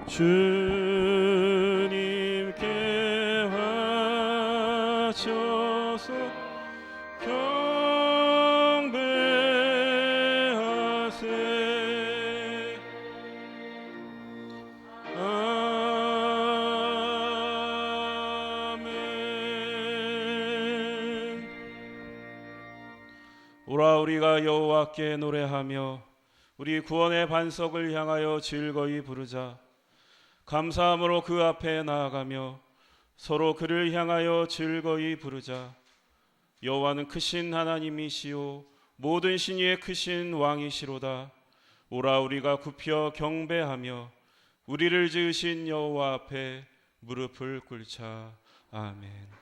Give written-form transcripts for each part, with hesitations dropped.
주님께 바쳐서 경배하세. 아멘. 오라 우리가 여호와께 노래하며 우리 구원의 반석을 향하여 즐거이 부르자. 감사함으로 그 앞에 나아가며 서로 그를 향하여 즐거이 부르자. 여호와는 크신 하나님이시요 모든 신 위에 크신 왕이시로다. 오라 우리가 굽혀 경배하며 우리를 지으신 여호와 앞에 무릎을 꿇자. 아멘.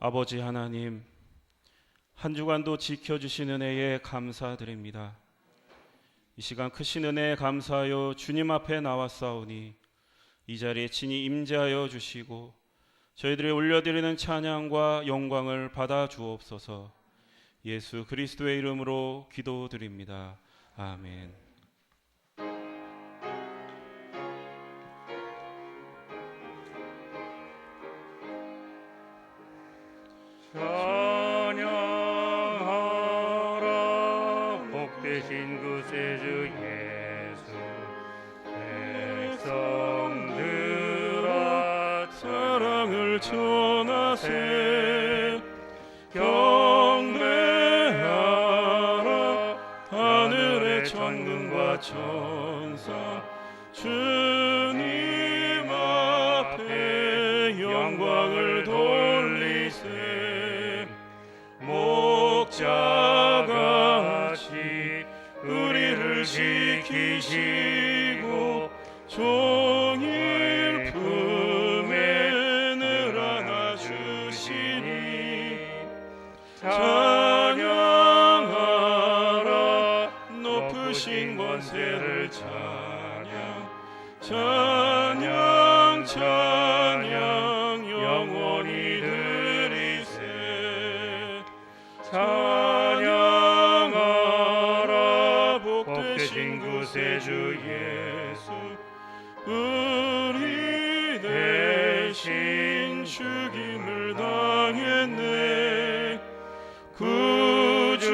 아버지 하나님, 한 주간도 지켜주신 은혜에 감사드립니다. 이 시간 크신 은혜에 감사하여 주님 앞에 나왔사오니 이 자리에 친히 임재하여 주시고 저희들이 올려드리는 찬양과 영광을 받아 주옵소서. 예수 그리스도의 이름으로 기도드립니다. 아멘. 찬양하라 복되신 구세주 예수. 백성들아 사랑을 전하세. 경배하라 하늘의 천군과 천사. 주님 앞에 영광을 돌리세. 목자같이 우리를 지키시고 종일 품에 늘 안아주시니 찬양하라 높으신 권세를 찬양. 찬양 찬양 영원히 드리세. 찬양하라 복되신 구세주 예수. 우리 대신 죽임을 당했네. 구주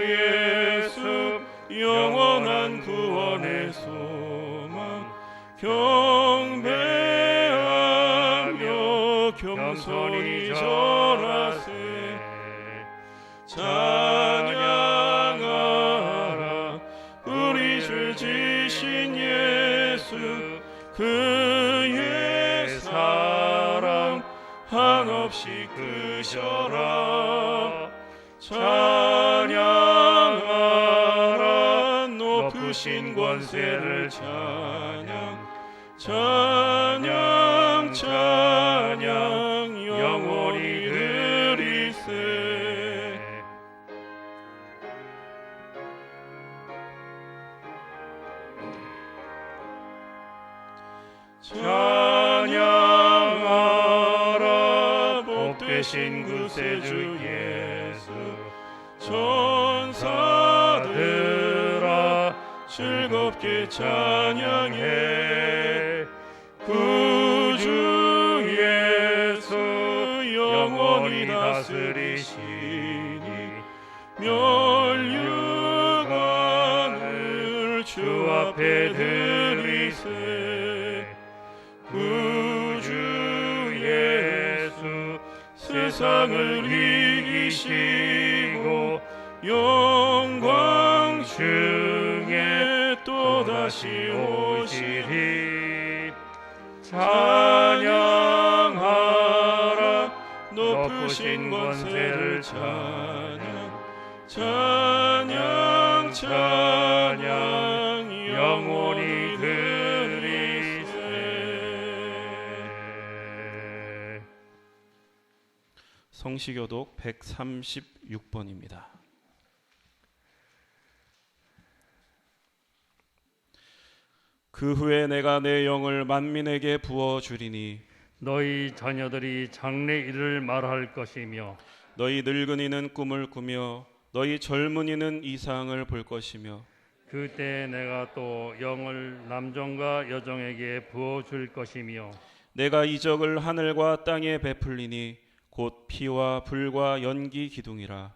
예수 영원한 구원의 소망. 경배하며 겸손히 절하세. 찬양하라 우리 주 지신 예수. 그의 사랑 한없이 크셔라. 찬양하라 높으신 권세를 찬양. 찬양 찬양 영원히 드리세. 찬양하라 복되신 구세주 예수. 천사들아 즐겁게 찬양해. 구주 예수 영원히 다스리시니 멸류관을 주 앞에 드리세. 구주 예수 세상을 이기시고 영광 중에 또다시 오시리. 찬양하라 높으신 권세를 찬양. 찬양 찬양 영원히 드리세. 성시교독 136번입니다. 그 후에 내가 내 영을 만민에게 부어주리니 너희 자녀들이 장래일을 말할 것이며 너희 늙은이는 꿈을 꾸며 너희 젊은이는 이상을 볼 것이며 그때 내가 또 영을 남종과 여종에게 부어줄 것이며 내가 이적을 하늘과 땅에 베풀리니 곧 피와 불과 연기 기둥이라.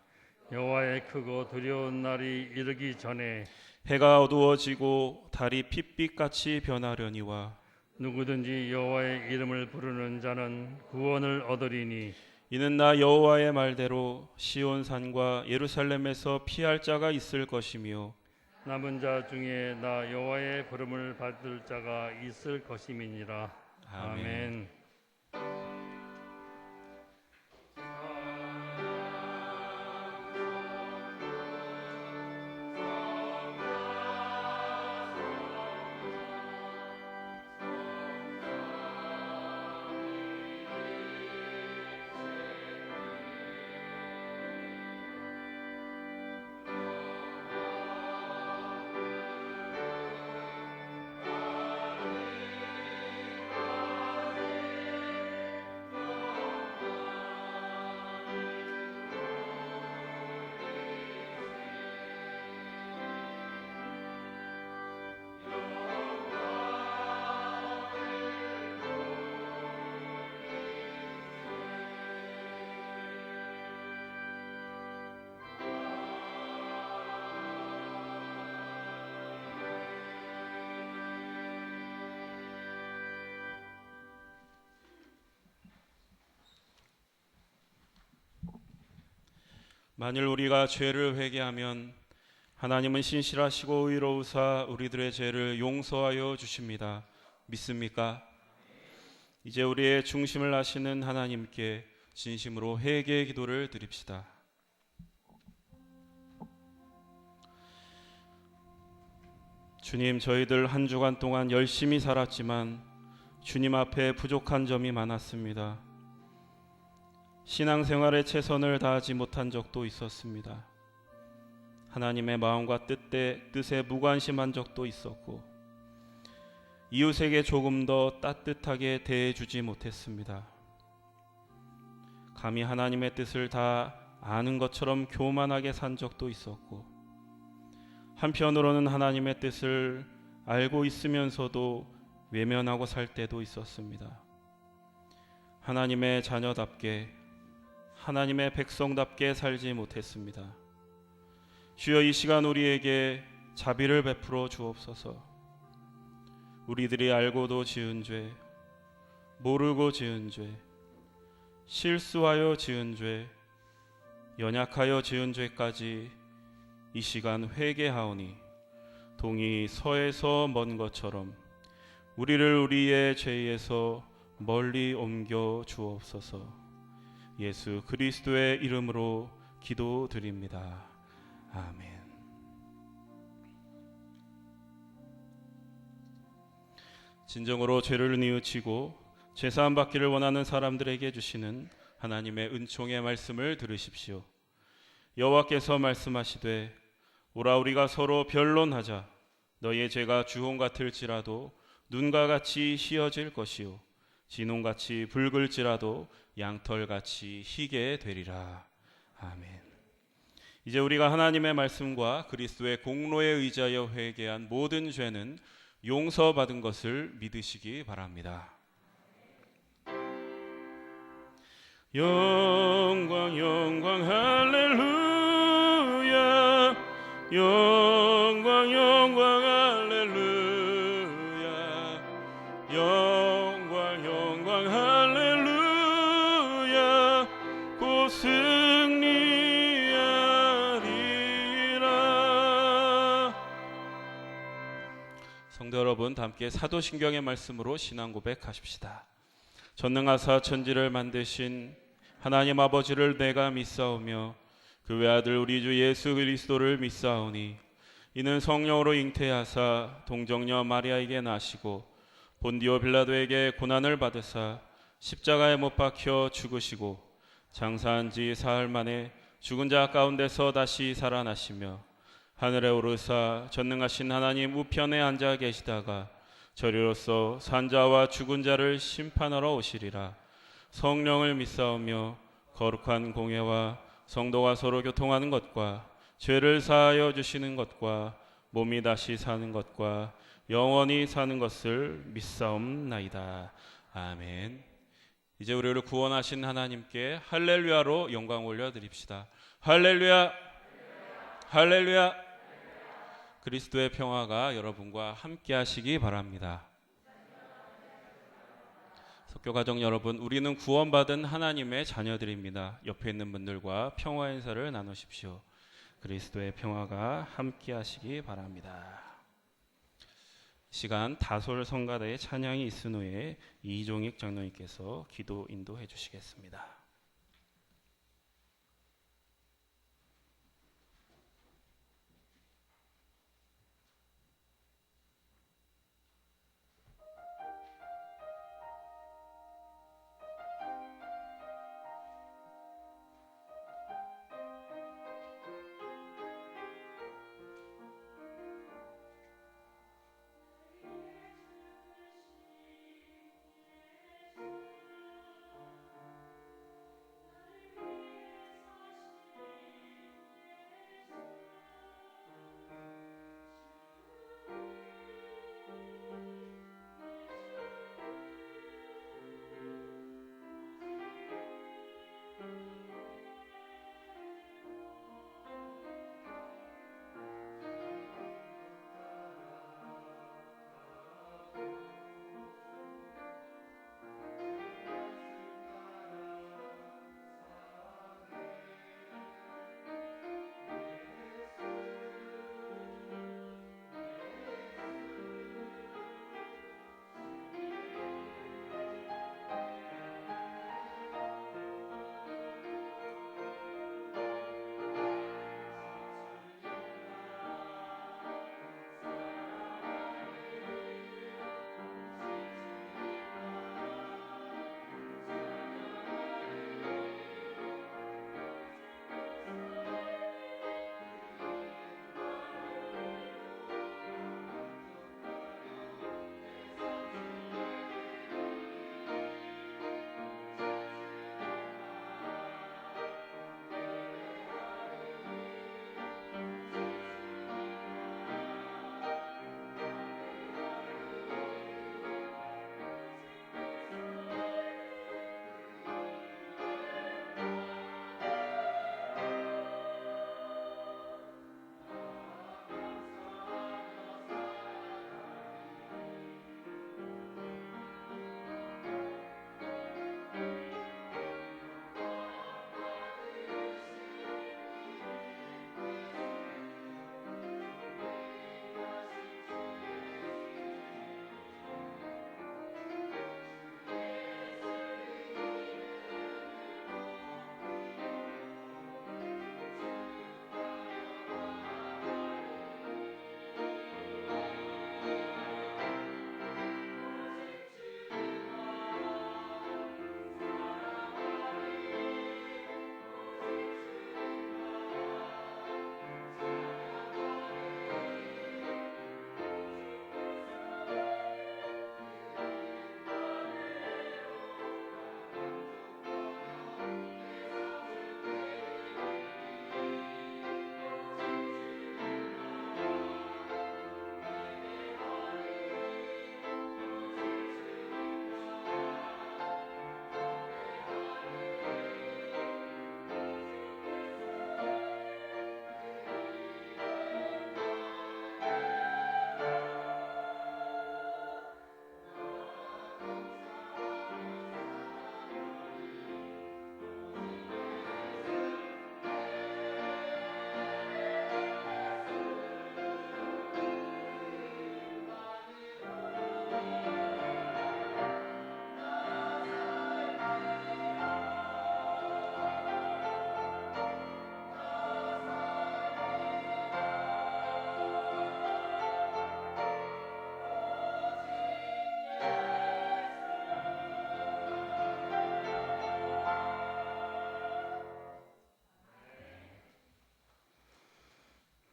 여호와의 크고 두려운 날이 이르기 전에 해가 어두워지고 달이 핏빛같이 변하려니와 누구든지 여호와의 이름을 부르는 자는 구원을 얻으리니 이는 나 여호와의 말대로 시온산과 예루살렘에서 피할 자가 있을 것이며 남은 자 중에 나 여호와의 부름을 받을 자가 있을 것임이니라. 아멘. 만일 우리가 죄를 회개하면 하나님은 신실하시고 의로우사 우리들의 죄를 용서하여 주십니다. 믿습니까? 이제 우리의 중심을 아시는 하나님께 진심으로 회개의 기도를 드립시다. 주님, 저희들 한 주간 동안 열심히 살았지만 주님 앞에 부족한 점이 많았습니다. 신앙생활에 최선을 다하지 못한 적도 있었습니다. 하나님의 마음과 뜻에 무관심한 적도 있었고 이웃에게 조금 더 따뜻하게 대해주지 못했습니다. 감히 하나님의 뜻을 다 아는 것처럼 교만하게 산 적도 있었고 한편으로는 하나님의 뜻을 알고 있으면서도 외면하고 살 때도 있었습니다. 하나님의 자녀답게 하나님의 백성답게 살지 못했습니다. 주여, 이 시간 우리에게 자비를 베풀어 주옵소서. 우리들이 알고도 지은 죄, 모르고 지은 죄, 실수하여 지은 죄, 연약하여 지은 죄까지 이 시간 회개하오니 동이 서에서 먼 것처럼 우리를 우리의 죄에서 멀리 옮겨 주옵소서. 예수 그리스도의 이름으로 기도드립니다. 아멘. 진정으로 죄를 뉘우치고 죄사함 받기를 원하는 사람들에게 주시는 하나님의 은총의 말씀을 들으십시오. 여호와께서 말씀하시되 오라 우리가 서로 변론하자. 너희의 죄가 주홍 같을지라도 눈과 같이 희어질 것이요 진홍같이 붉을지라도 양털같이 희게 되리라. 아멘. 이제 우리가 하나님의 말씀과 그리스도의 공로에 의지하여 회개한 모든 죄는 용서받은 것을 믿으시기 바랍니다. 영광 영광 할렐루야. 영광 영광 할렐루야. 영광 영광 할렐루야. 곧 승리하리라. 성도 여러분, 다 함께 사도신경의 말씀으로 신앙 고백하십시다. 전능하사 천지를 만드신 하나님 아버지를 내가 믿사오며 그 외아들 우리 주 예수 그리스도를 믿사오니 이는 성령으로 잉태하사 동정녀 마리아에게 나시고 본디오 빌라도에게 고난을 받으사 십자가에 못 박혀 죽으시고 장사한 지 사흘 만에 죽은 자 가운데서 다시 살아나시며 하늘에 오르사 전능하신 하나님 우편에 앉아 계시다가 저리로서 산자와 죽은 자를 심판하러 오시리라. 성령을 믿사오며 거룩한 공회와 성도가 서로 교통하는 것과 죄를 사하여 주시는 것과 몸이 다시 사는 것과 영원히 사는 것을 믿사옵나이다. 아멘. 이제 우리를 구원하신 하나님께 할렐루야로 영광 올려드립시다. 할렐루야, 할렐루야. 그리스도의 평화가 여러분과 함께 하시기 바랍니다. 석교가족 여러분, 우리는 구원받은 하나님의 자녀들입니다. 옆에 있는 분들과 평화 인사를 나누십시오. 그리스도의 평화가 함께 하시기 바랍니다. 시간 다솔 성가대의 찬양이 있은 후에 이종익 장로님께서 기도 인도해 주시겠습니다.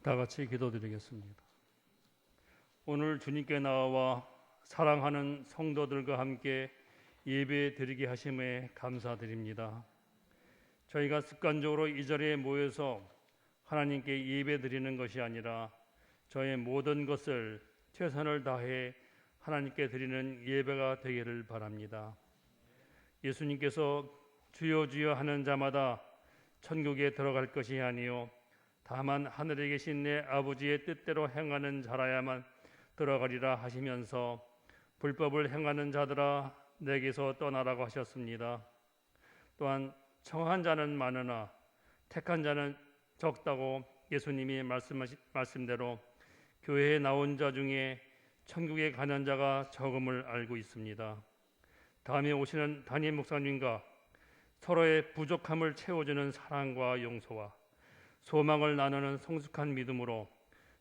다 같이 기도드리겠습니다. 오늘 주님께 나와 사랑하는 성도들과 함께 예배 드리게 하심에 감사드립니다. 저희가 습관적으로 이 자리에 모여서 하나님께 예배 드리는 것이 아니라 저의 모든 것을 최선을 다해 하나님께 드리는 예배가 되기를 바랍니다. 예수님께서 주여 주여 하는 자마다 천국에 들어갈 것이 아니요 다만 하늘에 계신 내 아버지의 뜻대로 행하는 자라야만 들어가리라 하시면서 불법을 행하는 자들아 내게서 떠나라고 하셨습니다. 또한 청한 자는 많으나 택한 자는 적다고 예수님이 말씀대로 교회에 나온 자 중에 천국에 가는 자가 적음을 알고 있습니다. 다음에 오시는 담임 목사님과 서로의 부족함을 채워주는 사랑과 용서와 소망을 나누는 성숙한 믿음으로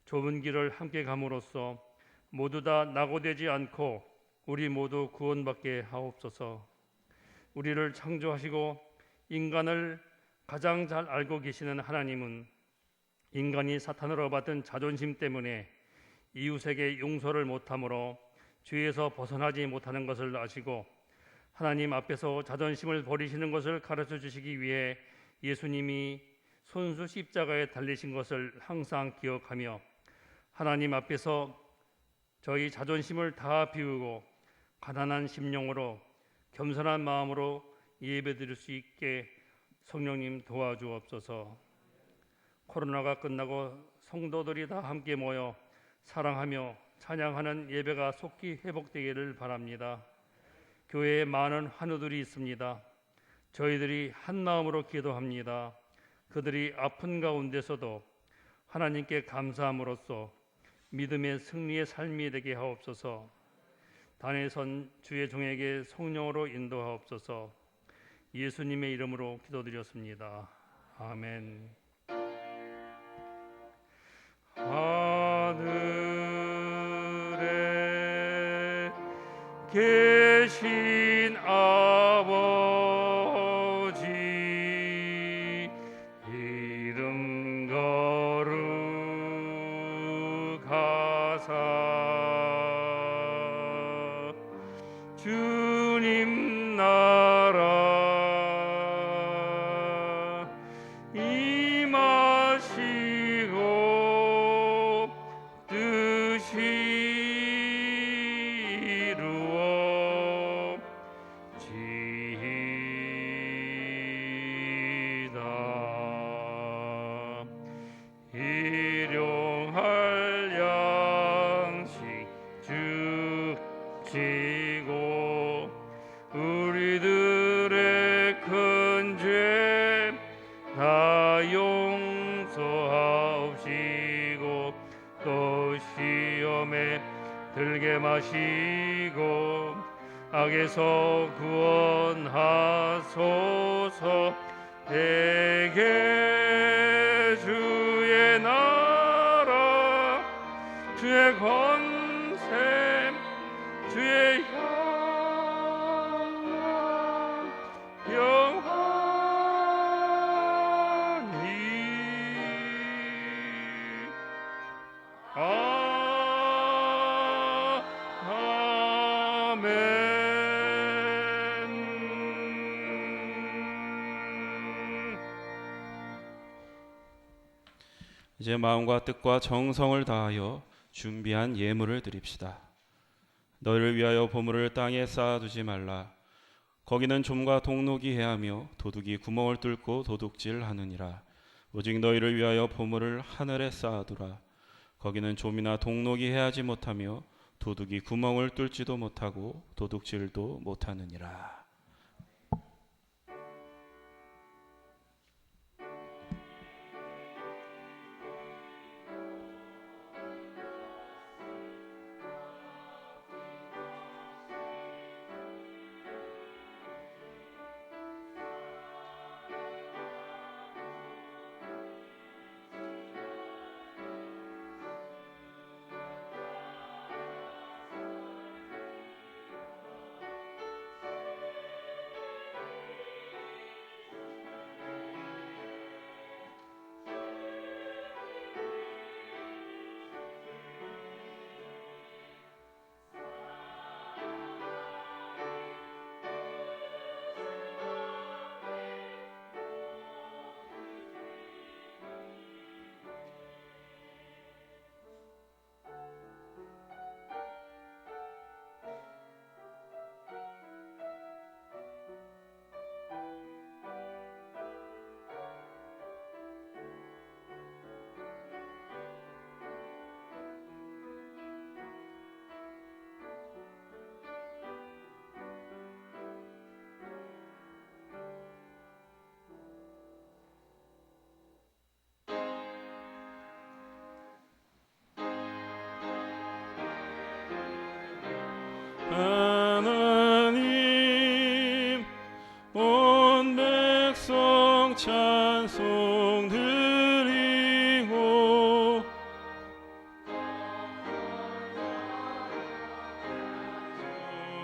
좁은 길을 함께 감으로써 모두 다 낙오되지 않고 우리 모두 구원받게 하옵소서. 우리를 창조하시고 인간을 가장 잘 알고 계시는 하나님은 인간이 사탄으로 받은 자존심 때문에 이웃에게 용서를 못함으로 죄에서 벗어나지 못하는 것을 아시고 하나님 앞에서 자존심을 버리시는 것을 가르쳐 주시기 위해 예수님이 손수 십자가에 달리신 것을 항상 기억하며 하나님 앞에서 저희 자존심을 다 비우고 가난한 심령으로 겸손한 마음으로 예배드릴 수 있게 성령님 도와주옵소서. 코로나가 끝나고 성도들이 다 함께 모여 사랑하며 찬양하는 예배가 속히 회복되기를 바랍니다. 교회에 많은 환우들이 있습니다. 저희들이 한 마음으로 기도합니다. 그들이 아픈 가운데서도 하나님께 감사함으로써 믿음의 승리의 삶이 되게 하옵소서. 단에 선 주의 종에게 성령으로 인도하옵소서. 예수님의 이름으로 기도드렸습니다. 아멘. 하늘에 계신 아버지 이름 거룩하사 주님 나라 임하시고 뜻이 이루어지이다. 일용할 양식 주시고 우리들의 큰 죄 다 용서하옵시고 또 시험에 들게 마시고 악에서 구원하소서. 대개 주의 나라 주의 권세 주의 영광 영원히 아멘. 이제 마음과 뜻과 정성을 다하여 준비한 예물을 드립시다. 너희를 위하여 보물을 땅에 쌓아두지 말라. 거기는 좀과 동록이 해하며 도둑이 구멍을 뚫고 도둑질하느니라. 오직 너희를 위하여 보물을 하늘에 쌓아두라. 거기는 좀이나 동록이 해하지 못하며 도둑이 구멍을 뚫지도 못하고 도둑질도 못하느니라. 하나님 온 백성 찬송 드리고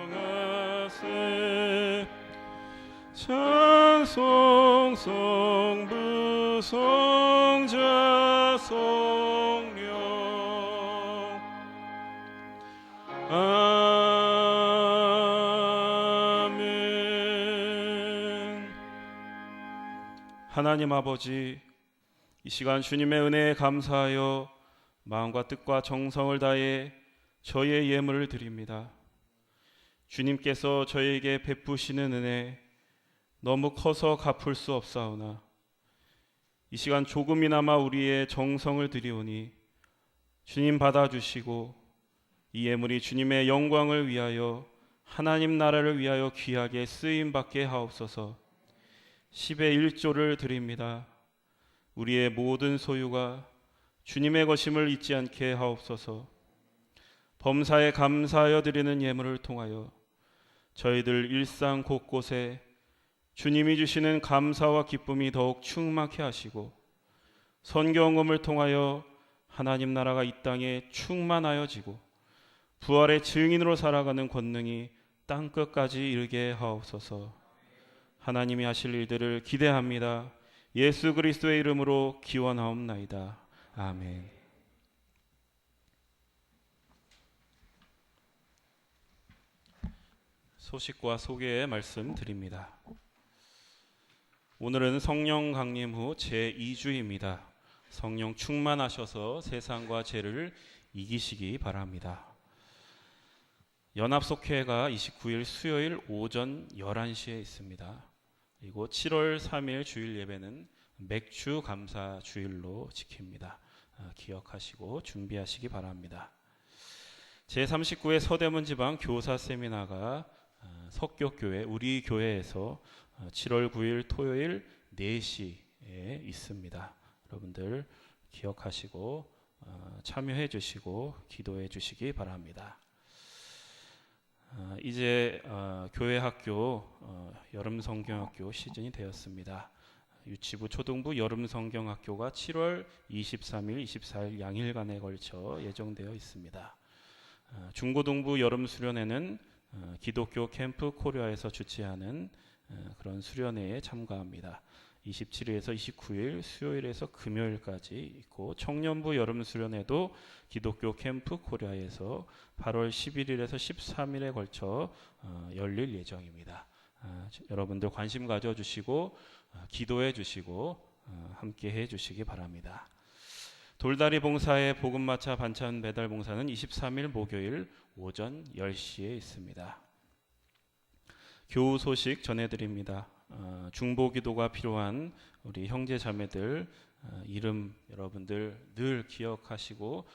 정하세 찬송 성부 성자 성령 아멘. 하나님 아버지, 이 시간 주님의 은혜에 감사하여 마음과 뜻과 정성을 다해 저희의 예물을 드립니다. 주님께서 저희에게 베푸시는 은혜 너무 커서 갚을 수 없사오나 이 시간 조금이나마 우리의 정성을 드리오니 주님 받아주시고 이 예물이 주님의 영광을 위하여 하나님 나라를 위하여 귀하게 쓰임받게 하옵소서. 10의 1조를 드립니다. 우리의 모든 소유가 주님의 것임을 잊지 않게 하옵소서. 범사에 감사하여 드리는 예물을 통하여 저희들 일상 곳곳에 주님이 주시는 감사와 기쁨이 더욱 충만케 하시고 선경험을 통하여 하나님 나라가 이 땅에 충만하여지고 부활의 증인으로 살아가는 권능이 땅끝까지 이르게 하옵소서. 하나님이 하실 일들을 기대합니다. 예수 그리스도의 이름으로 기원하옵나이다. 아멘. 소식과 소개의 말씀 드립니다. 오늘은 성령 강림 후 제2주입니다. 성령 충만하셔서 세상과 죄를 이기시기 바랍니다. 연합속회가 29일 수요일 오전 11시에 있습니다. 그리고 7월 3일 주일 예배는 맥주 감사 주일로 지킵니다. 기억하시고 준비하시기 바랍니다. 제39회 서대문 지방 교사 세미나가 석교교회 우리 교회에서 7월 9일 토요일 4시에 있습니다. 여러분들 기억하시고 참여해 주시고 기도해 주시기 바랍니다. 이제 교회 학교 여름 성경학교 시즌이 되었습니다. 유치부 초등부 여름 성경학교가 7월 23일, 24일 양일간에 걸쳐 예정되어 있습니다. 중고등부 여름 수련회는 기독교 캠프 코리아에서 주최하는 그런 수련회에 참가합니다. 27일에서 29일 수요일에서 금요일까지 있고 청년부 여름 수련회도 기독교 캠프 코리아에서 8월 11일에서 13일에 걸쳐 열릴 예정입니다. 여러분들 관심 가져주시고 기도해 주시고 함께 해 주시기 바랍니다. 돌다리 봉사의 복음마차 반찬 배달 봉사는 23일 목요일 오전 10시에 있습니다. 교우 소식 전해드립니다. 중보기도가 필요한 우리 형제 자매들 이름 여러분들 늘 기억하시고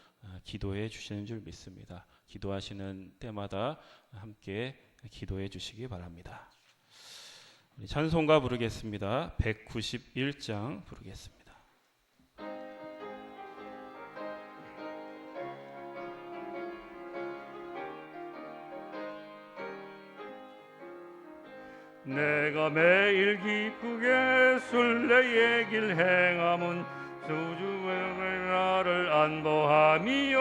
기도해 주시는 줄 믿습니다. 기도하시는 때마다 함께 기도해 주시기 바랍니다. 우리 찬송가 부르겠습니다. 191장 부르겠습니다. 내가 매일 기쁘게 순례의 길 행함은 수주의 나를 안보함이요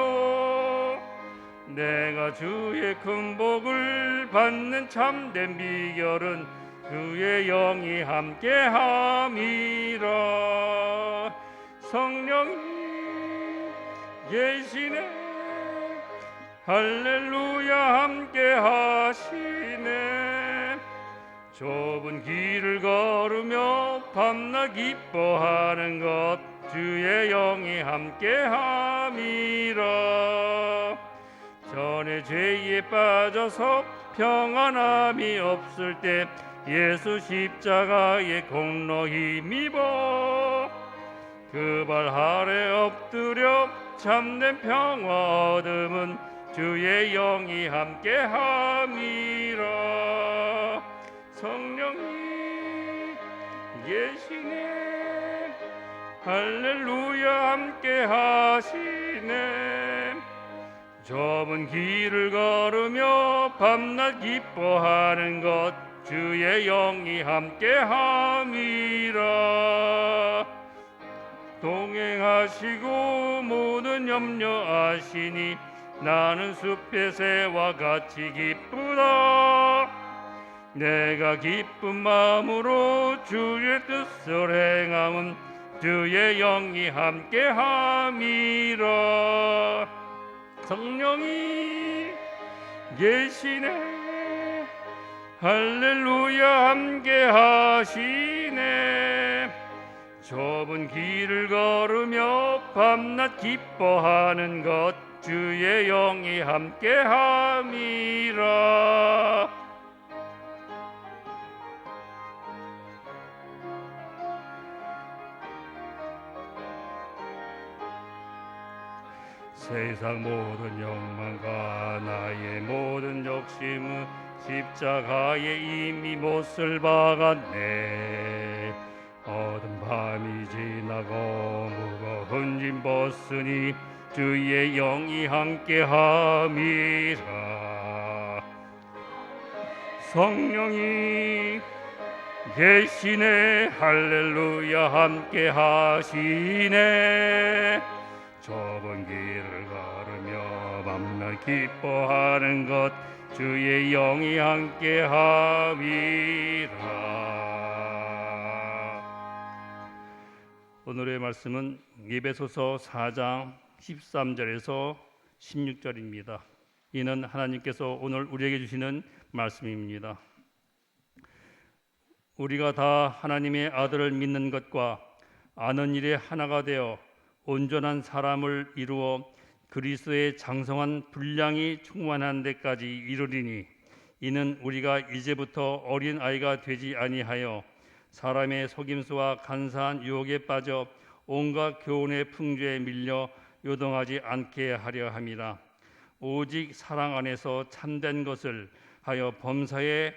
내가 주의 큰 복을 받는 참된 비결은 주의 영이 함께함이라 성령이 계시네 할렐루야 함께하시네 좁은 길을 걸으며 밤낮 기뻐하는 것 주의 영이 함께함이라 전에 죄에 빠져서 평안함이 없을 때 예수 십자가의 공로 힘입어 그 발 아래 엎드려 참된 평화 얻음은 주의 영이 함께함이라 성령이 계시네 할렐루야 함께하시네 좁은 길을 걸으며 밤낮 기뻐하는 것 주의 영이 함께함이라. 동행하시고 모든 염려하시니 나는 숲의 새와 같이 기쁘다. 내가 기쁜 마음으로 주의 뜻을 행함은 주의 영이 함께함이라. 성령이 계시네, 할렐루야 함께하시네. 좁은 길을 걸으며 밤낮 기뻐하는 것 주의 영이 함께함이라. 세상 모든 욕망과 나의 모든 욕심은 십자가에 이미 못을 박았네. 어두운 밤이 지나고 무거운 짐 벗으니 주의 영이 함께함이라. 성령이 계시네, 할렐루야 함께하시네. 좁은 길을 걸으며 밤낮 기뻐하는 것 주의 영이 함께함이라. 오늘의 말씀은 에베소서 4장 13절에서 16절입니다. 이는 하나님께서 오늘 우리에게 주시는 말씀입니다. 우리가 다 하나님의 아들을 믿는 것과 아는 일에 하나가 되어 온전한 사람을 이루어 그리스도의 장성한 분량이 충만한 데까지 이르리니 이는 우리가 이제부터 어린 아이가 되지 아니하여 사람의 속임수와 간사한 유혹에 빠져 온갖 교훈의 풍조에 밀려 요동하지 않게 하려 함이라. 오직 사랑 안에서 참된 것을 하여 범사에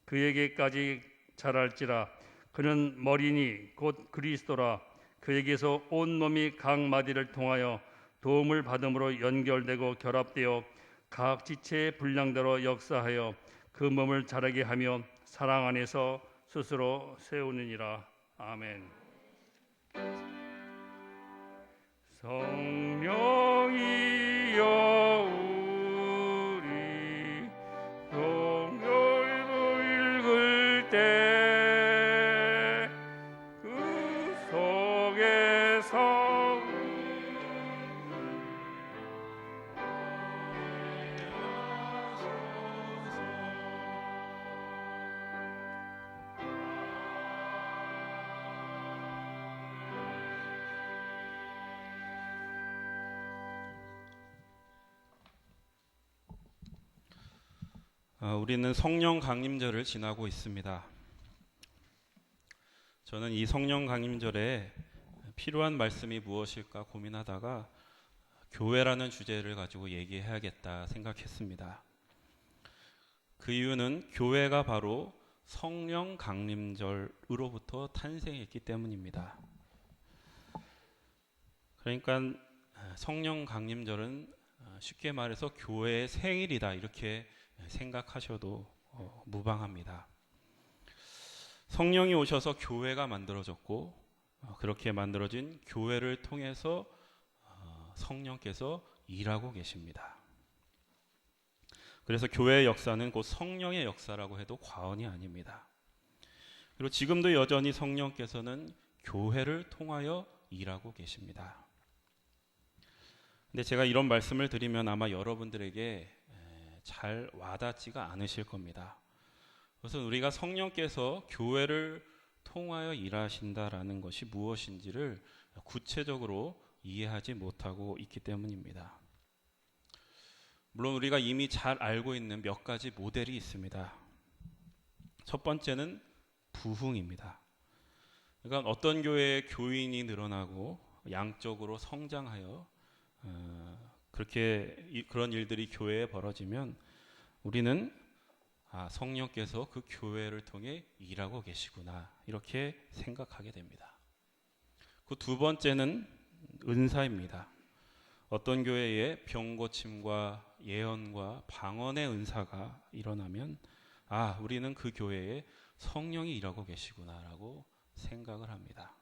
그에게까지 자랄지라. 그는 머리니 곧 그리스도라. 그에게서 온 몸이 각 마디를 통하여 도움을 받음으로 연결되고 결합되어 각 지체의 분량대로 역사하여 그 몸을 자라게 하며 사랑 안에서 스스로 세우느니라. 아멘. 성령이여 우리 동결도 읽을 때 우리는 성령 강림절을 지나고 있습니다. 저는 이 성령 강림절에 필요한 말씀이 무엇일까 고민하다가 교회라는 주제를 가지고 얘기해야겠다 생각했습니다. 그 이유는 교회가 바로 성령 강림절으로부터 탄생했기 때문입니다. 그러니까 성령 강림절은 쉽게 말해서 교회의 생일이다 이렇게 생각하셔도 무방합니다. 성령이 오셔서 교회가 만들어졌고 그렇게 만들어진 교회를 통해서 성령께서 일하고 계십니다. 그래서 교회의 역사는 곧 성령의 역사라고 해도 과언이 아닙니다. 그리고 지금도 여전히 성령께서는 교회를 통하여 일하고 계십니다. 근데 제가 이런 말씀을 드리면 아마 여러분들에게 잘 와닿지가 않으실 겁니다. 그래서 우리가 성령께서 교회를 통하여 일하신다라는 것이 무엇인지를 구체적으로 이해하지 못하고 있기 때문입니다. 물론 우리가 이미 잘 알고 있는 몇 가지 모델이 있습니다. 첫 번째는 부흥입니다. 그러니까 어떤 교회에 교인이 늘어나고 양적으로 성장하여 그런 일들이 교회에 벌어지면 우리는 성령께서 그 교회를 통해 일하고 계시구나 이렇게 생각하게 됩니다. 그 두 번째는 은사입니다. 어떤 교회에 병고침과 예언과 방언의 은사가 일어나면 우리는 그 교회에 성령이 일하고 계시구나라고 생각을 합니다.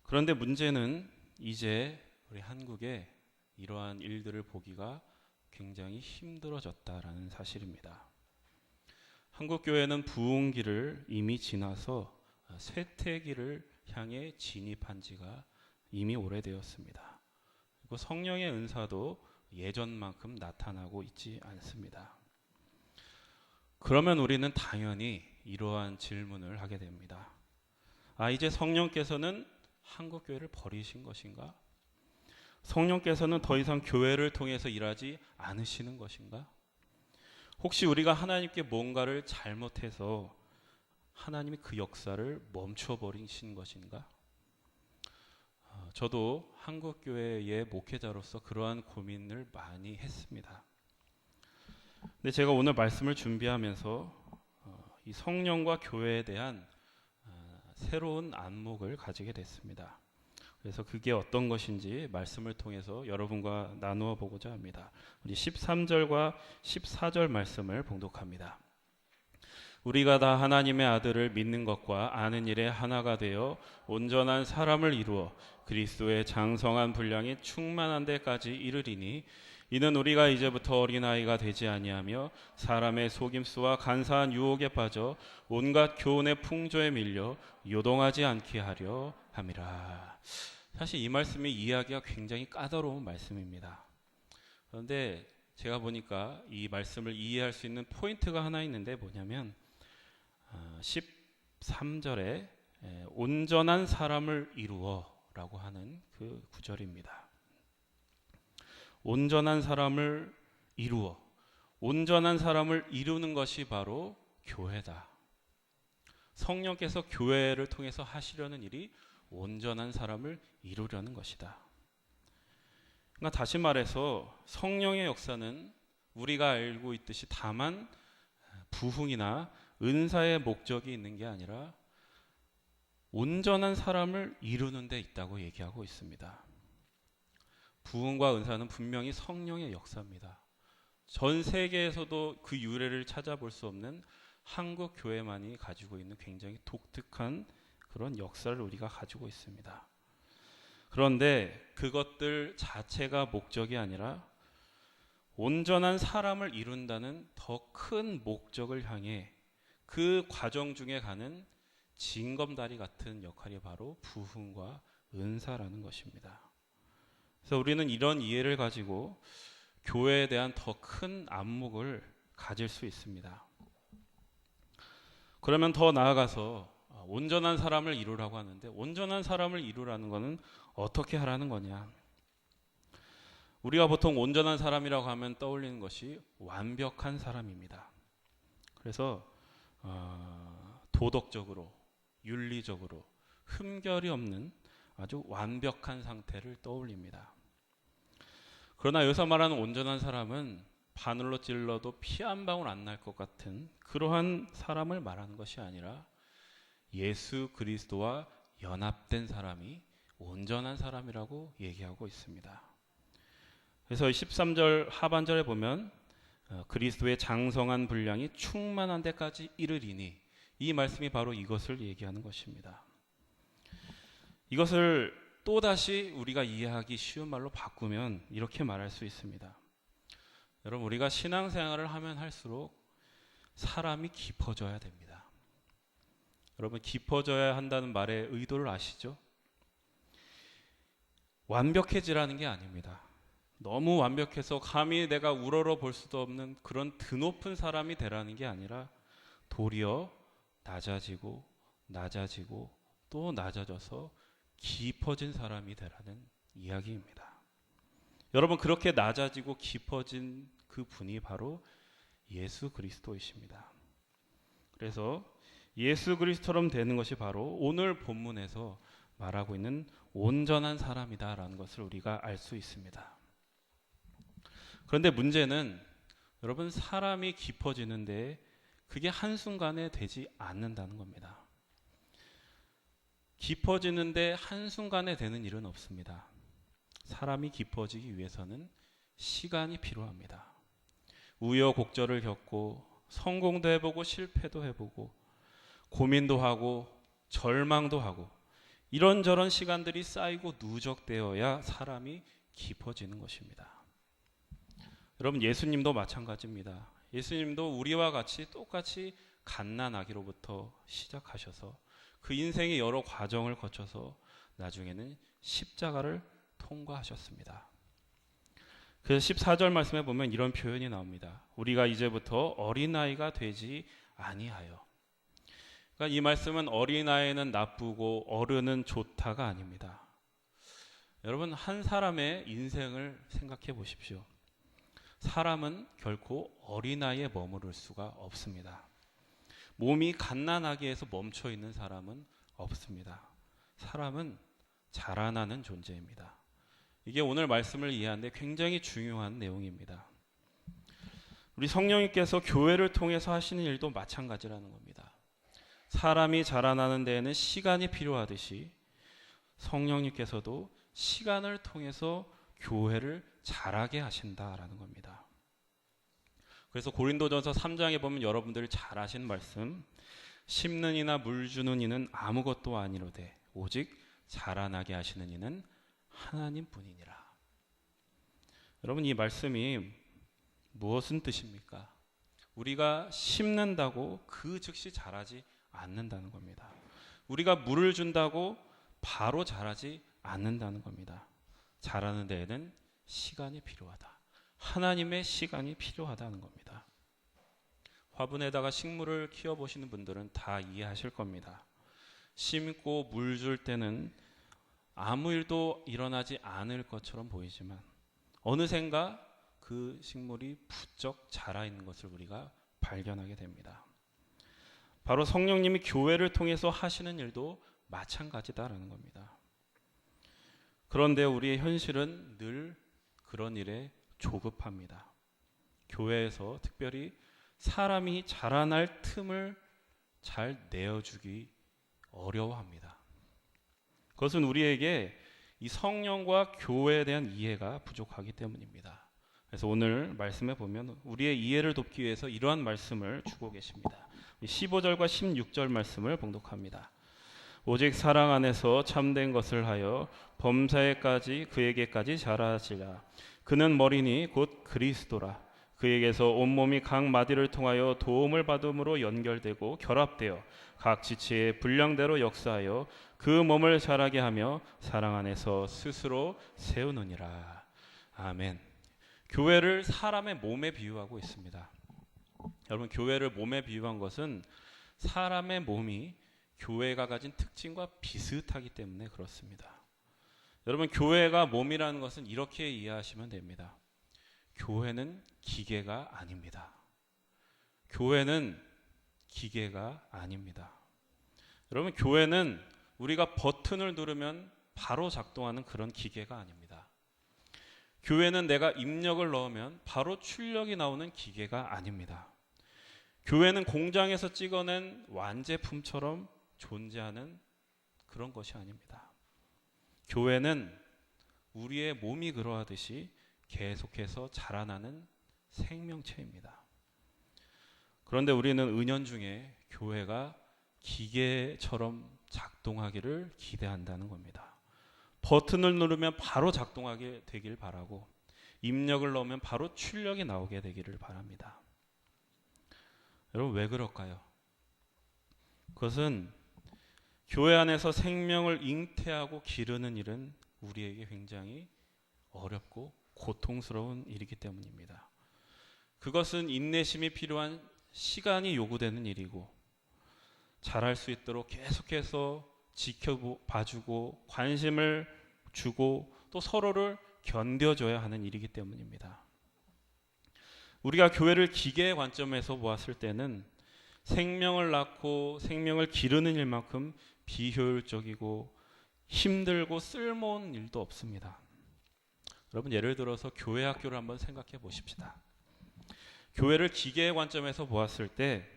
그런데 문제는 이제 우리 한국에 이러한 일들을 보기가 굉장히 힘들어졌다라는 사실입니다. 한국 교회는 부흥기를 이미 지나서 쇠퇴기를 향해 진입한 지가 이미 오래되었습니다. 그리고 성령의 은사도 예전만큼 나타나고 있지 않습니다. 그러면 우리는 당연히 이러한 질문을 하게 됩니다. 이제 성령께서는 한국 교회를 버리신 것인가? 성령께서는 더 이상 교회를 통해서 일하지 않으시는 것인가? 혹시 우리가 하나님께 뭔가를 잘못해서 하나님이 그 역사를 멈춰버리신 것인가? 저도 한국교회의 목회자로서 그러한 고민을 많이 했습니다. 근데 제가 오늘 말씀을 준비하면서 이 성령과 교회에 대한 새로운 안목을 가지게 됐습니다. 그래서 그게 어떤 것인지 말씀을 통해서 여러분과 나누어 보고자 합니다. 우리 13절과 14절 말씀을 봉독합니다. 우리가 다 하나님의 아들을 믿는 것과 아는 일에 하나가 되어 온전한 사람을 이루어 그리스도의 장성한 분량이 충만한 데까지 이르리니 이는 우리가 이제부터 어린아이가 되지 아니하며 사람의 속임수와 간사한 유혹에 빠져 온갖 교훈의 풍조에 밀려 요동하지 않게 하려 함이라. 사실 이 말씀이 이해하기가 굉장히 까다로운 말씀입니다. 그런데 제가 보니까 이 말씀을 이해할 수 있는 포인트가 하나 있는데 뭐냐면 13절에 온전한 사람을 이루어 라고 하는 그 구절입니다. 온전한 사람을 이루어. 온전한 사람을 이루는 것이 바로 교회다. 성령께서 교회를 통해서 하시려는 일이 온전한 사람을 이루려는 것이다. 그러니까 다시 말해서 성령의 역사는 우리가 알고 있듯이 다만 부흥이나 은사의 목적이 있는 게 아니라 온전한 사람을 이루는 데 있다고 얘기하고 있습니다. 부흥과 은사는 분명히 성령의 역사입니다. 전 세계에서도 그 유래를 찾아볼 수 없는 한국 교회만이 가지고 있는 굉장히 독특한 그런 역사를 우리가 가지고 있습니다. 그런데 그것들 자체가 목적이 아니라 온전한 사람을 이룬다는 더 큰 목적을 향해 그 과정 중에 가는 징검다리 같은 역할이 바로 부흥과 은사라는 것입니다. 그래서 우리는 이런 이해를 가지고 교회에 대한 더 큰 안목을 가질 수 있습니다. 그러면 더 나아가서 온전한 사람을 이루라고 하는데 온전한 사람을 이루라는 것은 어떻게 하라는 거냐? 우리가 보통 온전한 사람이라고 하면 떠올리는 것이 완벽한 사람입니다. 그래서 도덕적으로, 윤리적으로 흠결이 없는 아주 완벽한 상태를 떠올립니다. 그러나 여기서 말하는 온전한 사람은 바늘로 찔러도 피 한 방울 안 날 것 같은 그러한 사람을 말하는 것이 아니라 예수 그리스도와 연합된 사람이 온전한 사람이라고 얘기하고 있습니다. 그래서 13절 하반절에 보면 그리스도의 장성한 분량이 충만한 데까지 이르리니 이 말씀이 바로 이것을 얘기하는 것입니다. 이것을 또다시 우리가 이해하기 쉬운 말로 바꾸면 이렇게 말할 수 있습니다. 여러분, 우리가 신앙생활을 하면 할수록 사람이 깊어져야 됩니다. 여러분, 깊어져야 한다는 말의 의도를 아시죠? 완벽해지라는 게 아닙니다. 너무 완벽해서 감히 내가 우러러 볼 수도 없는 그런 드높은 사람이 되라는 게 아니라 도리어 낮아지고 낮아지고 또 낮아져서 깊어진 사람이 되라는 이야기입니다. 여러분, 그렇게 낮아지고 깊어진 그 분이 바로 예수 그리스도이십니다. 그래서 예수 그리스도처럼 되는 것이 바로 오늘 본문에서 말하고 있는 온전한 사람이다라는 것을 우리가 알 수 있습니다. 그런데 문제는 여러분, 사람이 깊어지는데 그게 한순간에 되지 않는다는 겁니다. 깊어지는데 한순간에 되는 일은 없습니다. 사람이 깊어지기 위해서는 시간이 필요합니다. 우여곡절을 겪고 성공도 해보고 실패도 해보고 고민도 하고 절망도 하고 이런저런 시간들이 쌓이고 누적되어야 사람이 깊어지는 것입니다. 여러분, 예수님도 마찬가지입니다. 예수님도 우리와 같이 똑같이 갓난아기로부터 시작하셔서 그 인생의 여러 과정을 거쳐서 나중에는 십자가를 통과하셨습니다. 그래서 14절 말씀에 보면 이런 표현이 나옵니다. 우리가 이제부터 어린아이가 되지 아니하여. 그러니까 이 말씀은 어린아이는 나쁘고 어른은 좋다가 아닙니다. 여러분, 한 사람의 인생을 생각해 보십시오. 사람은 결코 어린아이에 머무를 수가 없습니다. 몸이 갓난아기에서 멈춰 있는 사람은 없습니다. 사람은 자라나는 존재입니다. 이게 오늘 말씀을 이해하는데 굉장히 중요한 내용입니다. 우리 성령님께서 교회를 통해서 하시는 일도 마찬가지라는 겁니다. 사람이 자라나는 데에는 시간이 필요하듯이 성령님께서도 시간을 통해서 교회를 자라게 하신다라는 겁니다. 그래서 고린도전서 3장에 보면 여러분들이 잘 아시는 말씀, 심는 이나 물 주는 이는 아무것도 아니로되 오직 자라나게 하시는 이는 하나님 뿐이니라. 여러분, 이 말씀이 무엇은 뜻입니까? 우리가 심는다고 그 즉시 자라지 않는다는 겁니다. 우리가 물을 준다고 바로 자라지 않는다는 겁니다. 자라는 데에는 시간이 필요하다. 하나님의 시간이 필요하다는 겁니다. 화분에다가 식물을 키워보시는 분들은 다 이해하실 겁니다. 심고 물 줄 때는 아무 일도 일어나지 않을 것처럼 보이지만 어느샌가 그 식물이 부쩍 자라 있는 것을 우리가 발견하게 됩니다. 바로 성령님이 교회를 통해서 하시는 일도 마찬가지다라는 겁니다. 그런데 우리의 현실은 늘 그런 일에 조급합니다. 교회에서 특별히 사람이 자라날 틈을 잘 내어주기 어려워합니다. 그것은 우리에게 이 성령과 교회에 대한 이해가 부족하기 때문입니다. 그래서 오늘 말씀에 보면 우리의 이해를 돕기 위해서 이러한 말씀을 주고 계십니다. 15절과 16절 말씀을 봉독합니다. 오직 사랑 안에서 참된 것을 하여 범사에까지 그에게까지 자라지라. 그는 머리니 곧 그리스도라. 그에게서 온몸이 각 마디를 통하여 도움을 받음으로 연결되고 결합되어 각 지체의 분량대로 역사하여 그 몸을 자라게 하며 사랑 안에서 스스로 세우느니라. 아멘. 교회를 사람의 몸에 비유하고 있습니다. 여러분, 교회를 몸에 비유한 것은 사람의 몸이 교회가 가진 특징과 비슷하기 때문에 그렇습니다. 여러분, 교회가 몸이라는 것은 이렇게 이해하시면 됩니다. 교회는 기계가 아닙니다. 교회는 기계가 아닙니다. 여러분, 교회는 우리가 버튼을 누르면 바로 작동하는 그런 기계가 아닙니다. 교회는 내가 입력을 넣으면 바로 출력이 나오는 기계가 아닙니다. 교회는 공장에서 찍어낸 완제품처럼 존재하는 그런 것이 아닙니다. 교회는 우리의 몸이 그러하듯이 계속해서 자라나는 생명체입니다. 그런데 우리는 은연중에 교회가 기계처럼 작동하기를 기대한다는 겁니다. 버튼을 누르면 바로 작동하게 되길 바라고 입력을 넣으면 바로 출력이 나오게 되기를 바랍니다. 여러분, 왜 그럴까요? 그것은 교회 안에서 생명을 잉태하고 기르는 일은 우리에게 굉장히 어렵고 고통스러운 일이기 때문입니다. 그것은 인내심이 필요한 시간이 요구되는 일이고 잘할 수 있도록 계속해서 지켜봐주고 관심을 주고 또 서로를 견뎌줘야 하는 일이기 때문입니다. 우리가 교회를 기계의 관점에서 보았을 때는 생명을 낳고 생명을 기르는 일만큼 비효율적이고 힘들고 쓸모없는 일도 없습니다. 여러분, 예를 들어서 교회 학교를 한번 생각해 보십시다. 교회를 기계의 관점에서 보았을 때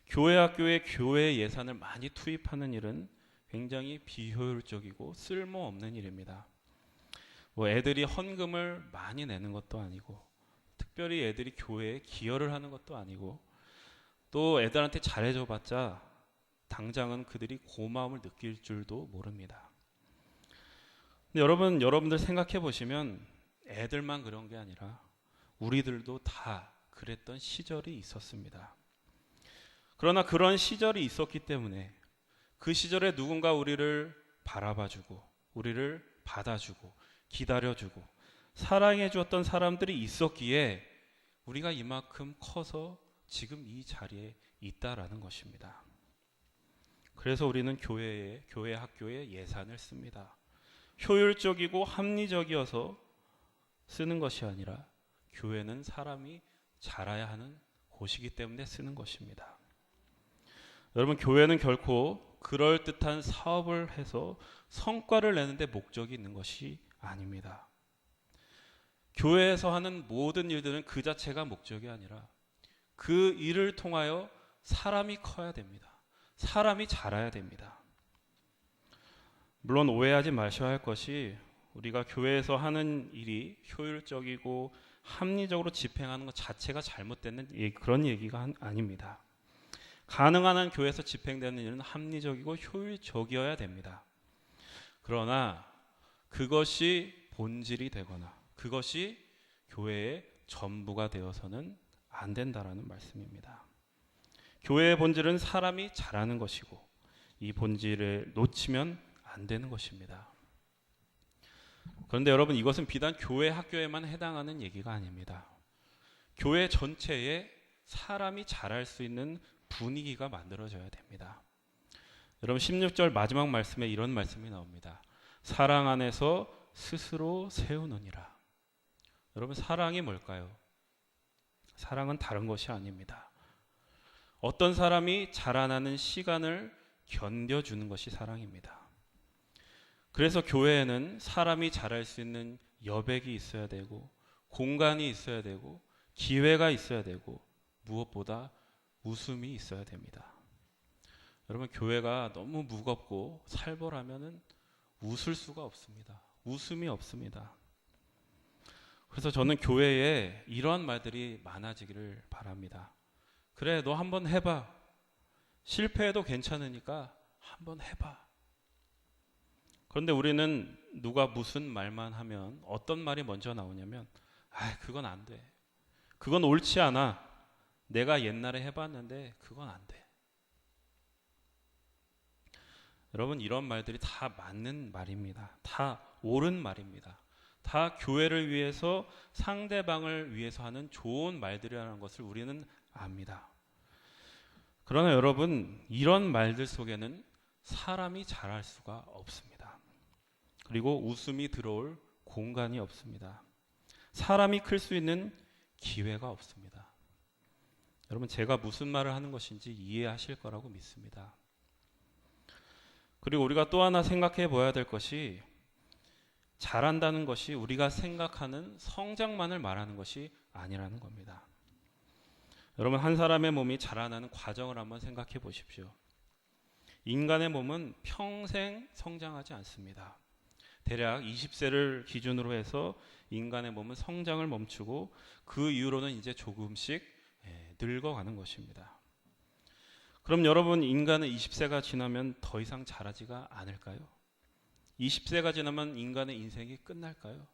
교회 학교에 교회 예산을 많이 투입하는 일은 굉장히 비효율적이고 쓸모없는 일입니다. 뭐 애들이 헌금을 많이 내는 것도 아니고 특별히 애들이 교회에 기여를 하는 것도 아니고 또 애들한테 잘해줘봤자 당장은 그들이 고마움을 느낄 줄도 모릅니다. 근데 여러분들 생각해 보시면 애들만 그런 게 아니라 우리들도 다 그랬던 시절이 있었습니다. 그러나 그런 시절이 있었기 때문에 그 시절에 누군가 우리를 바라봐주고 우리를 받아주고 기다려주고 사랑해주었던 사람들이 있었기에 우리가 이만큼 커서 지금 이 자리에 있다라는 것입니다. 그래서 우리는 교회 학교에 예산을 씁니다. 효율적이고 합리적이어서 쓰는 것이 아니라 교회는 사람이 자라야 하는 곳이기 때문에 쓰는 것입니다. 여러분, 교회는 결코 그럴듯한 사업을 해서 성과를 내는데 목적이 있는 것이 아닙니다. 교회에서 하는 모든 일들은 그 자체가 목적이 아니라 그 일을 통하여 사람이 커야 됩니다. 사람이 자라야 됩니다. 물론 오해하지 마셔야 할 것이 우리가 교회에서 하는 일이 효율적이고 합리적으로 집행하는 것 자체가 잘못되는 그런 얘기가 아닙니다. 가능한 한 교회에서 집행되는 일은 합리적이고 효율적이어야 됩니다. 그러나 그것이 본질이 되거나 그것이 교회의 전부가 되어서는 안 된다라는 말씀입니다. 교회의 본질은 사람이 자라는 것이고 이 본질을 놓치면 안 되는 것입니다. 그런데 여러분, 이것은 비단 교회 학교에만 해당하는 얘기가 아닙니다. 교회 전체에 사람이 자랄 수 있는 분위기가 만들어져야 됩니다. 여러분, 16절 마지막 말씀에 이런 말씀이 나옵니다. 사랑 안에서 스스로 세우느니라. 여러분, 사랑이 뭘까요? 사랑은 다른 것이 아닙니다. 어떤 사람이 자라나는 시간을 견뎌주는 것이 사랑입니다. 그래서 교회에는 사람이 자랄 수 있는 여백이 있어야 되고 공간이 있어야 되고 기회가 있어야 되고 무엇보다 웃음이 있어야 됩니다. 여러분, 교회가 너무 무겁고 살벌하면은 웃을 수가 없습니다. 웃음이 없습니다. 그래서 저는 교회에 이러한 말들이 많아지기를 바랍니다. 그래, 너 한번 해봐. 실패해도 괜찮으니까 한번 해봐. 그런데 우리는 누가 무슨 말만 하면 어떤 말이 먼저 나오냐면 그건 안 돼. 그건 옳지 않아. 내가 옛날에 해봤는데 그건 안 돼. 여러분, 이런 말들이 다 맞는 말입니다. 다 옳은 말입니다. 다 교회를 위해서 상대방을 위해서 하는 좋은 말들이라는 것을 우리는 압니다. 그러나 여러분, 이런 말들 속에는 사람이 자랄 수가 없습니다. 그리고 웃음이 들어올 공간이 없습니다. 사람이 클 수 있는 기회가 없습니다. 여러분, 제가 무슨 말을 하는 것인지 이해하실 거라고 믿습니다. 그리고 우리가 또 하나 생각해 봐야 될 것이 잘한다는 것이 우리가 생각하는 성장만을 말하는 것이 아니라는 겁니다. 여러분, 한 사람의 몸이 자라나는 과정을 한번 생각해 보십시오. 인간의 몸은 평생 성장하지 않습니다. 대략 20세를 기준으로 해서 인간의 몸은 성장을 멈추고 그 이후로는 이제 조금씩 늙어가는 것입니다. 그럼 여러분, 인간은 20세가 지나면 더 이상 자라지가 않을까요? 20세가 지나면 인간의 인생이 끝날까요?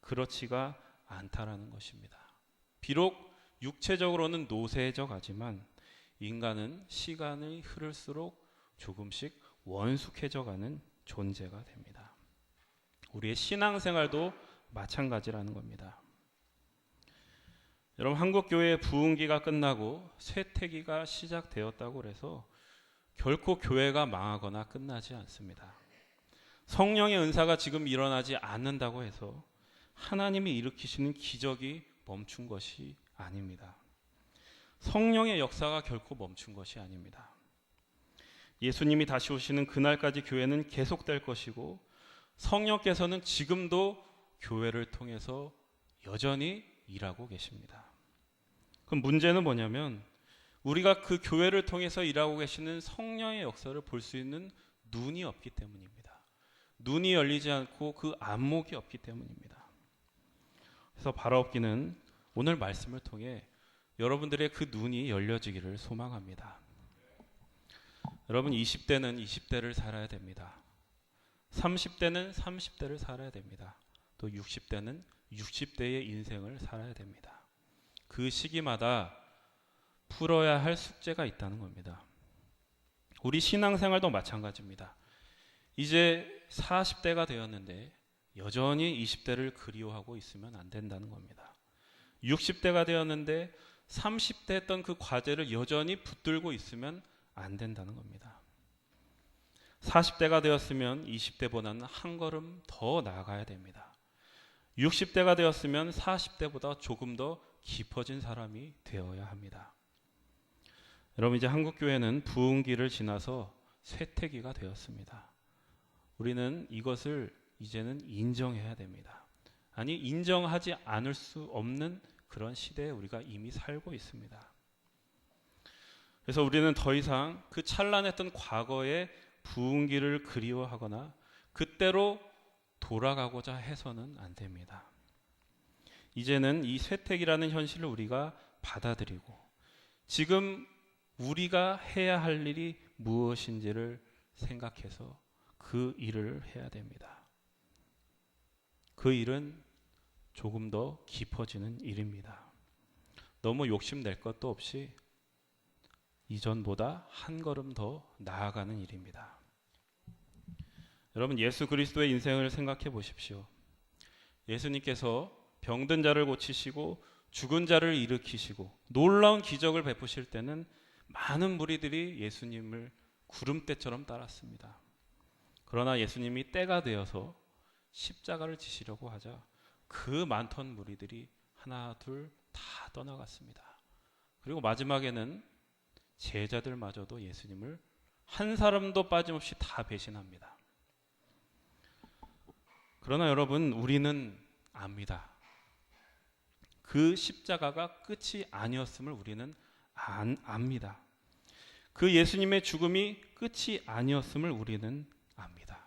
그렇지가 않다라는 것입니다. 비록 육체적으로는 노쇠해져 가지만 인간은 시간이 흐를수록 조금씩 원숙해져 가는 존재가 됩니다. 우리의 신앙생활도 마찬가지라는 겁니다. 여러분, 한국교회의 부흥기가 끝나고 쇠퇴기가 시작되었다고 해서 결코 교회가 망하거나 끝나지 않습니다. 성령의 은사가 지금 일어나지 않는다고 해서 하나님이 일으키시는 기적이 멈춘 것이 아닙니다. 성령의 역사가 결코 멈춘 것이 아닙니다. 예수님이 다시 오시는 그날까지 교회는 계속될 것이고 성령께서는 지금도 교회를 통해서 여전히 일하고 계십니다. 그럼 문제는 뭐냐면 우리가 그 교회를 통해서 일하고 계시는 성령의 역사를 볼 수 있는 눈이 없기 때문입니다. 눈이 열리지 않고 그 안목이 없기 때문입니다. 그래서 바라옵기는 오늘 말씀을 통해 여러분들의 그 눈이 열려지기를 소망합니다. 여러분 20대는 20대를 살아야 됩니다. 30대는 30대를 살아야 됩니다. 또 60대는 60대의 인생을 살아야 됩니다. 그 시기마다 풀어야 할 숙제가 있다는 겁니다. 우리 신앙생활도 마찬가지입니다. 이제 40대가 되었는데 여전히 20대를 그리워하고 있으면 안 된다는 겁니다. 60대가 되었는데 30대 했던 그 과제를 여전히 붙들고 있으면 안 된다는 겁니다. 40대가 되었으면 20대보다는 한 걸음 더 나아가야 됩니다. 60대가 되었으면 40대보다 조금 더 깊어진 사람이 되어야 합니다. 여러분 이제 한국교회는 부흥기를 지나서 쇠퇴기가 되었습니다. 우리는 이것을 이제는 인정해야 됩니다. 아니 인정하지 않을 수 없는 그런 시대에 우리가 이미 살고 있습니다. 그래서 우리는 더 이상 그 찬란했던 과거의 부흥기를 그리워하거나 그때로 돌아가고자 해서는 안 됩니다. 이제는 이 쇠퇴기라는 현실을 우리가 받아들이고 지금 우리가 해야 할 일이 무엇인지를 생각해서 그 일을 해야 됩니다. 그 일은 조금 더 깊어지는 일입니다. 너무 욕심낼 것도 없이 이전보다 한 걸음 더 나아가는 일입니다. 여러분 예수 그리스도의 인생을 생각해 보십시오. 예수님께서 병든 자를 고치시고 죽은 자를 일으키시고 놀라운 기적을 베푸실 때는 많은 무리들이 예수님을 구름대처럼 따랐습니다. 그러나 예수님이 때가 되어서 십자가를 지시려고 하자 그 많던 무리들이 하나 둘 다 떠나갔습니다. 그리고 마지막에는 제자들마저도 예수님을 한 사람도 빠짐없이 다 배신합니다. 그러나 여러분 우리는 압니다. 그 십자가가 끝이 아니었음을 우리는 압니다. 그 예수님의 죽음이 끝이 아니었음을 우리는 압니다.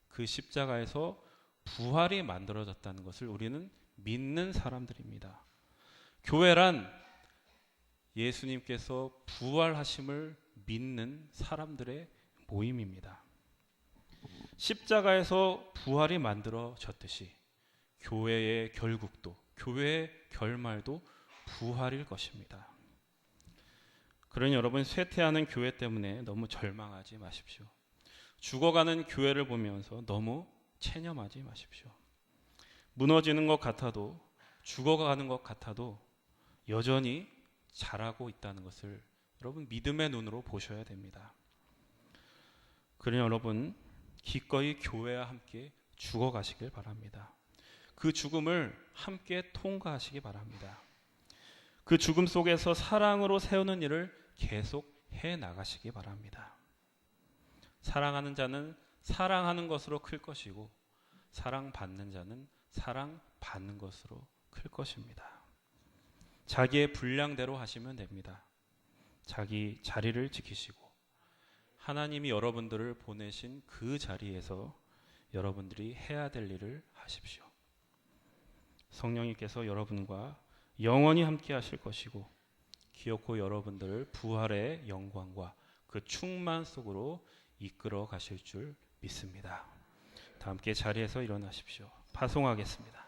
그 십자가에서 부활이 만들어졌다는 것을 우리는 믿는 사람들입니다. 교회란 예수님께서 부활하심을 믿는 사람들의 모임입니다. 십자가에서 부활이 만들어졌듯이 교회의 결국도, 교회의 결말도 부활일 것입니다. 그러니 여러분 쇠퇴하는 교회 때문에 너무 절망하지 마십시오. 죽어가는 교회를 보면서 너무 체념하지 마십시오. 무너지는 것 같아도 죽어가는 것 같아도 여전히 잘하고 있다는 것을 여러분 믿음의 눈으로 보셔야 됩니다. 그러니 여러분 기꺼이 교회와 함께 죽어가시길 바랍니다. 그 죽음을 함께 통과하시기 바랍니다. 그 죽음 속에서 사랑으로 세우는 일을 계속 해나가시기 바랍니다. 사랑하는 자는 사랑하는 것으로 클 것이고 사랑받는 자는 사랑받는 것으로 클 것입니다. 자기의 분량대로 하시면 됩니다. 자기 자리를 지키시고 하나님이 여러분들을 보내신 그 자리에서 여러분들이 해야 될 일을 하십시오. 성령님께서 여러분과 영원히 함께 하실 것이고 기어코 여러분들을 부활의 영광과 그 충만 속으로 이끌어 가실 줄 믿습니다. 다 함께 자리에서 일어나십시오. 파송하겠습니다.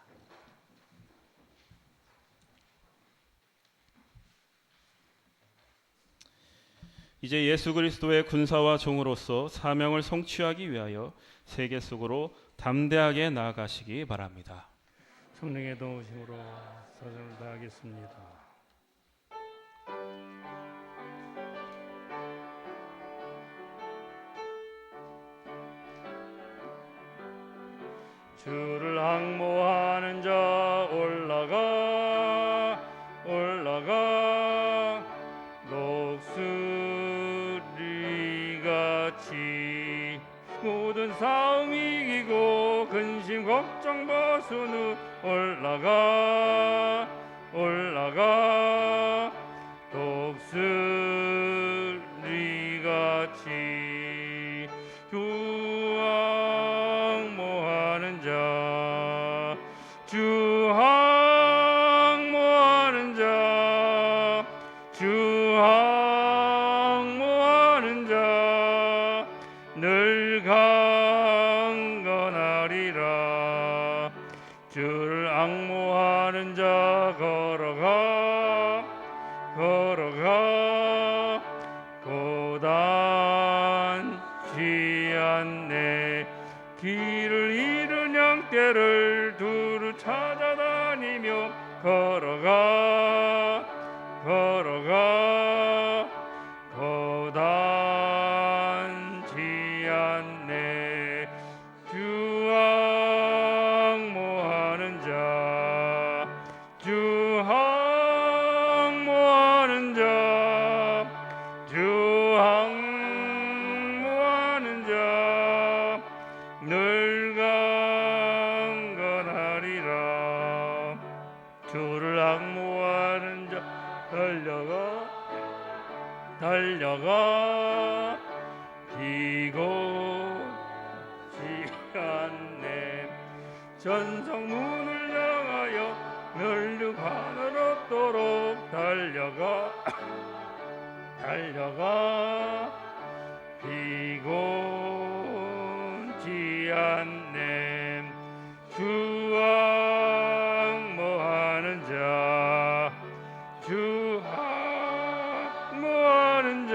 이제 예수 그리스도의 군사와 종으로서 사명을 성취하기 위하여 세계 속으로 담대하게 나아가시기 바랍니다. 성령의 도우심으로 사정을 다하겠습니다. 주를 항모하는 자 올라가 녹수리같이 모든 싸움 이기고 근심 걱정 벗은 후 올라가 녹수리같이 주왕 주를 앙모하는 자 걸어가 걸어가 고단치 않네. 길을 잃은 양떼를 두루 찾아다니며 걸어가 걸어가 고단치 않네. 주 앙모하는 자 주 앙모하는 자 주 앙모하는 자 늘 강건하리라. 주를 앙모하는 자 달려가 달려가 비고지 않네. 전성문을 향하여 멸류 하늘 없도록 달려가 달려가 비고지 않네. 주 앙모하는 자 주 앙모하는 자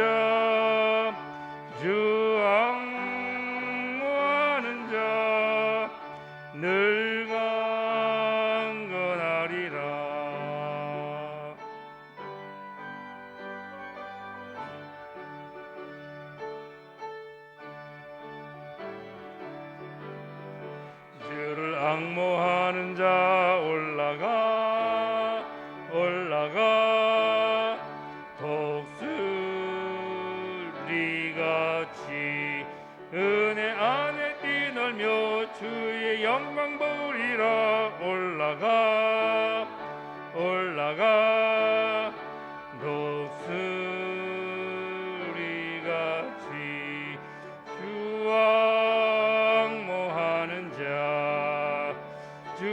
주 앙모하는 자 늘 강건하리라. 주를 앙모하는 자 올라가 올라가 독수리같이 은혜 안에 뛰놀며 주의 영광 보리라. 올라가 올라가 독수리같이 주 앙모하는 자 주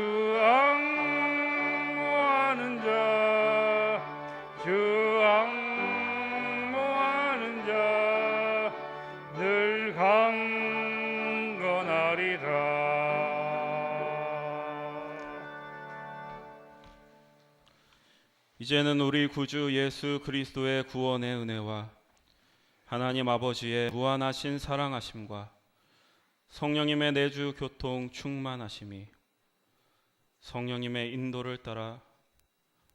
앙모하는 자 주 앙모하는 자 늘 강건하리라. 이제는 우리 구주 예수 그리스도의 구원의 은혜와 하나님 아버지의 무한하신 사랑하심과 성령님의 내주 교통 충만하심이 성령님의 인도를 따라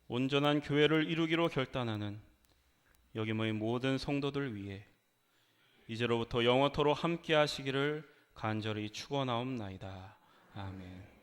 온전한 교회를 이루기로 결단하는 여기 모인 모든 성도들 위해 이제로부터 영원토록 함께 하시기를 간절히 축원하옵나이다. 아멘.